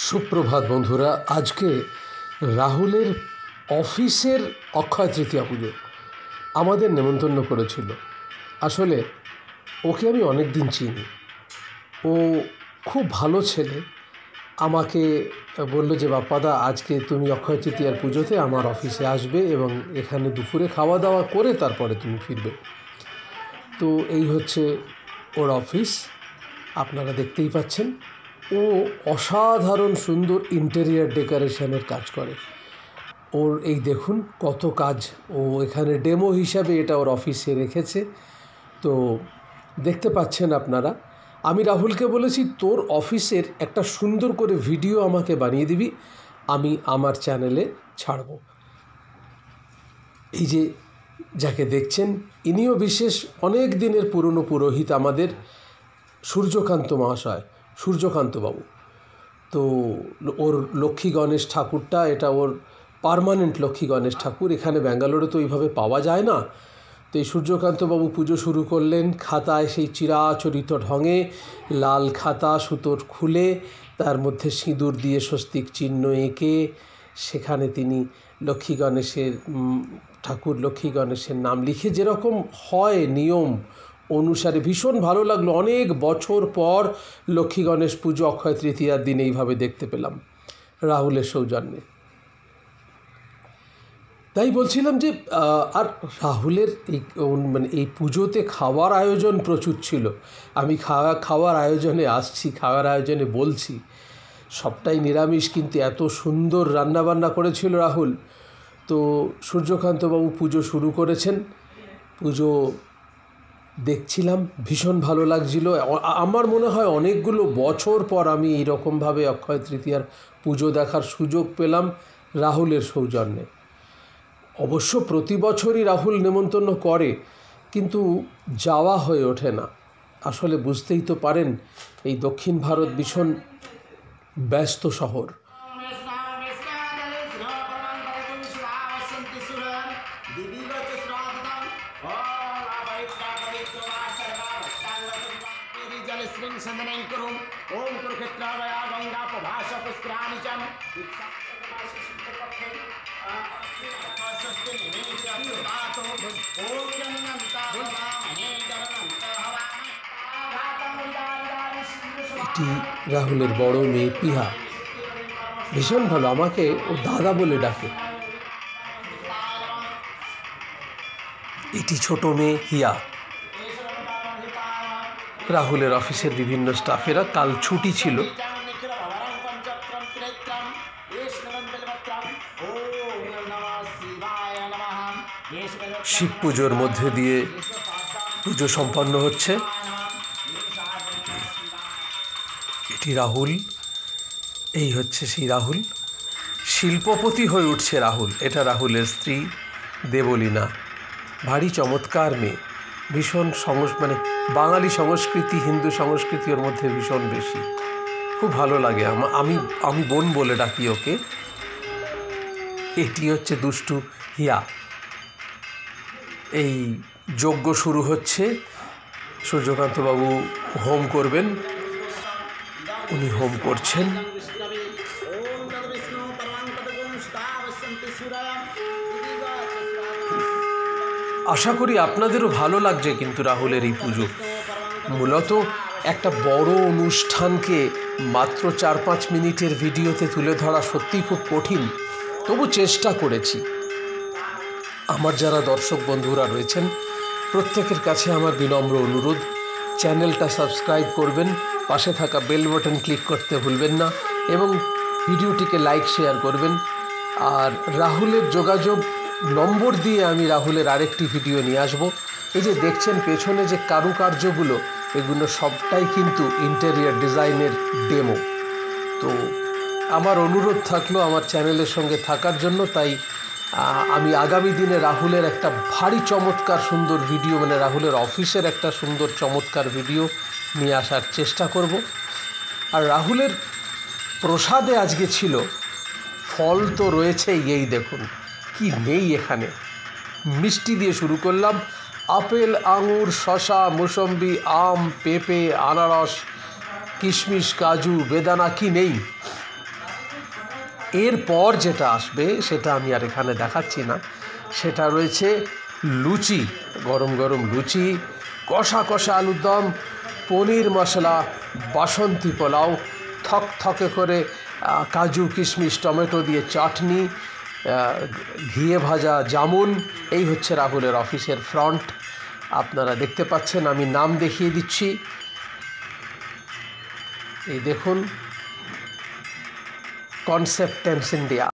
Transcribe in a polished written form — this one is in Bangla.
সুপ্রভাত বন্ধুরা। আজকে রাহুলের অফিসের অক্ষয় তৃতীয়া পুজো আমাদের নেমন্তন্ন করেছিল। আসলে ওকে আমি অনেক দিন চিনি, ও খুব ভালো ছেলে। আমাকে বলল যে বাপ্পাদা, আজকে তুমি অক্ষয় তৃতীয়ার পুজোতে আমার অফিসে আসবে এবং এখানে দুপুরে খাওয়া দাওয়া করে তারপরে তুমি ফিরবে। তো এই হচ্ছে ওর অফিস, আপনারা দেখতেই পাচ্ছেন। ও অসাধারণ সুন্দর ইন্টেরিয়ার ডেকোরেশনের কাজ করে। ওর এই দেখুন কত কাজ ও এখানে ডেমো হিসাবে এটা ওর অফিসে রেখেছে। তো দেখতে পাচ্ছেন আপনারা। আমি রাহুলকে বলেছি তোর অফিসের একটা সুন্দর করে ভিডিও আমাকে বানিয়ে দিবি, আমি আমার চ্যানেলে ছাড়ব। এই যে যাকে দেখছেন, ইনিও বিশেষ অনেক দিনের পুরনো পুরোহিত আমাদের, সূর্যকান্ত মহাশয়, সূর্যকান্তবাবু। তো ওর লক্ষ্মী গণেশ ঠাকুরটা, এটা ওর পার্মানেন্ট লক্ষ্মী গণেশ ঠাকুর। এখানে ব্যাঙ্গালোরে তো ওইভাবে পাওয়া যায় না। তো এই সূর্যকান্তবাবু পুজো শুরু করলেন খাতায়, সেই চিরাচরিত ঢঙে লাল খাতা সুতোর খুলে তার মধ্যে সিঁদুর দিয়ে স্বস্তিক চিহ্ন এঁকে সেখানে তিনি লক্ষ্মী গণেশের ঠাকুর লক্ষ্মী গণেশের নাম লিখে যেরকম হয় নিয়ম অনুসারে ভীষণ ভালো লাগলো। অনেক বছর পর লক্ষ্মী গণেশ পুজো অক্ষয় তৃতীয়ার দিন এইভাবে দেখতে পেলাম রাহুলের সৌজন্যে। তাই বলছিলাম যে আর রাহুলের এই পুজোতে খাওয়ার আয়োজন প্রচুর ছিল। আমি খাওয়ার আয়োজনে আসছি, খাওয়ার আয়োজনে বলছি, সবটাই নিরামিষ, কিন্তু এত সুন্দর রান্নাবান্না করেছিল রাহুল। তো সূর্যকান্তবাবু পুজো শুরু করেছেন, পুজো দেখছিলাম, ভীষণ ভালো লাগছিল। আমার মনে হয় অনেকগুলো বছর পর আমি এইরকমভাবে অক্ষয় তৃতীয়ার পুজো দেখার সুযোগ পেলাম রাহুলের সৌজন্যে। অবশ্য প্রতি বছরই রাহুল নেমন্তন্ন করে, কিন্তু যাওয়া হয়ে ওঠে না। আসলে বুঝতেই তো পারেন এই দক্ষিণ ভারত ভীষণ ব্যস্ত শহর। এটি রাহুলের বড় মেয়ে পিহা, ভীষণ ভালো, আমাকে ও দাদা বলে ডাকে। এটি ছোট মেয়ে হিয়া। রাহুলের অফিসের বিভিন্ন স্টাফেরা, কাল ছুটি ছিল। শিব পুজোর মধ্যে দিয়ে পুজো সম্পন্ন হচ্ছে। এটি রাহুল, এই হচ্ছে সেই রাহুল, শিল্পপতি হয়ে উঠছে রাহুল। এটা রাহুলের স্ত্রী দেবলীনা, ভারী চমৎকার মেয়ে, ভীষণ বাঙালি সংস্কৃতি হিন্দু সংস্কৃতি ওর মধ্যে ভীষণ বেশি, খুব ভালো লাগে। আমি বোন বলে ডাকি ওকে। এটি হচ্ছে দুষ্টু হিয়া। এই যজ্ঞ শুরু হচ্ছে, সূর্যকান্তবাবু হোম করবেন, উনি হোম করছেন। আশা করি আপনাদেরও ভালো লাগছে। কিন্তু রাহুলের এই পুজো মূলত একটা বড় অনুষ্ঠানকে মাত্র 4-5 মিনিটের ভিডিওতে তুলে ধরা সত্যিই খুব কঠিন, তবু চেষ্টা করেছি। আমার যারা দর্শক বন্ধুরা রয়েছেন প্রত্যেকের কাছে আমার বিনম্র অনুরোধ, চ্যানেলটা সাবস্ক্রাইব করবেন, পাশে থাকা বেল বাটন ক্লিক করতে ভুলবেন না এবং ভিডিওটিকে লাইক শেয়ার করবেন। আর রাহুলের যোগাযোগ নম্বর দিয়ে আমি রাহুলের আরেকটি ভিডিও নিয়ে আসব। এই যে দেখছেন পেছনে যে কারুকার্যগুলো, এগুলো সবটাই কিন্তু ইন্টেরিয়ার ডিজাইনের ডেমো। তো আমার অনুরোধ থাকলো আমার চ্যানেলের সঙ্গে থাকার জন্য। তাই আমি আগামী দিনে রাহুলের একটা ভারী চমৎকার সুন্দর ভিডিও, রাহুলের অফিসের একটা সুন্দর চমৎকার ভিডিও নিয়ে আসার চেষ্টা করব। আর রাহুলের প্রসাদে আজকে ছিল ফল তো রয়েছেই, এই দেখুন কি নেই এখানে। মিষ্টি দিয়ে শুরু করলাম, আপেল, আঙুর, শশা, মৌসম্বি, আম, পেঁপে, আনারস, কিশমিশ, কাজু, বেদানা, কি নেই। এরপর যেটা আসবে সেটা আমি আর এখানে দেখাচ্ছি না, সেটা রয়েছে লুচি, গরম গরম লুচি, কষা কষা আলুর দম, পনির মশলা, বাসন্তী পোলাও, থকথকে করে কাজু কিশমিশ টমেটো দিয়ে চাটনি, ঘিয়ে ভাজা জামুন। এই হচ্ছে রাহুলের অফিসের ফ্রন্ট। আপনারা দেখতে পাচ্ছেন, আমি নাম দেখিয়ে দিচ্ছি, এই দেখুন, কনসেপ্ট টেন্স ইন্ডিয়া।